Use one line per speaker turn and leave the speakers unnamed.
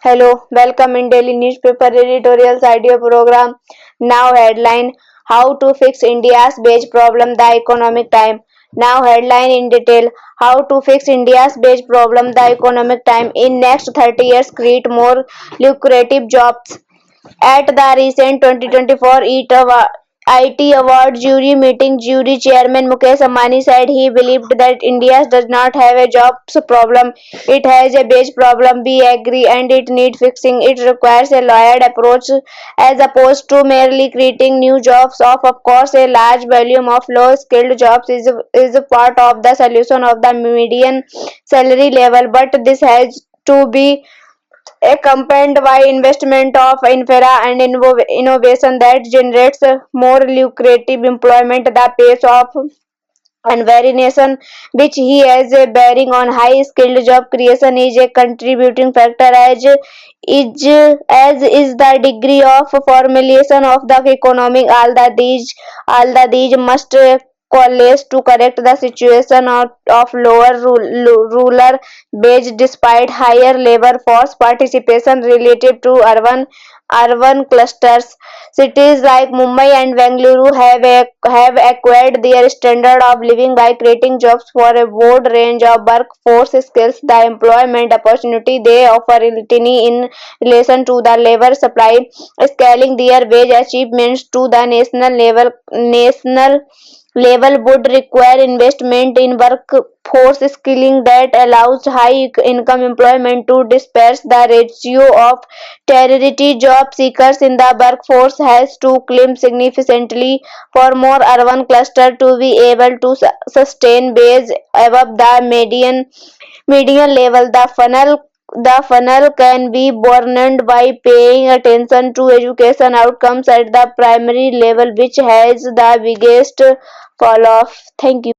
Hello, welcome in daily newspaper editorials idea program. Now headline: How to fix India's wage problem? The Economic Time. Now headline in detail: How to fix India's wage problem? The Economic Time. In next 30 years, create more lucrative jobs. At the recent 2024 IT Award jury meeting, jury chairman Mukesh Ambani said he believed that India does not have a jobs problem, it has a wage problem. We agree and it needs fixing. It requires a layered approach as opposed to merely creating new jobs. Of course, a large volume of low-skilled jobs is a part of the solution of the median salary level, but this has to be accompanied by investment of infra and innovation that generates more lucrative employment. The pace of and variation which he has a bearing on high skilled job creation is a contributing factor as is the degree of formulation of the economy. All the these must coalesce to correct the situation of lower rural wage despite higher labor force participation relative to urban clusters. Cities like Mumbai and Bengaluru have acquired their standard of living by creating jobs for a broad range of workforce skills. The employment opportunity they offer is tiny in relation to the labor supply. Scaling their wage achievements to the national level would require investment in workforce skilling that allows high income employment to disperse. The ratio of tertiary job seekers in the workforce has to climb significantly for more urban clusters to be able to sustain wage above the median level. The funnel can be broadened by paying attention to education outcomes at the primary level, which has the biggest fall off. Thank you.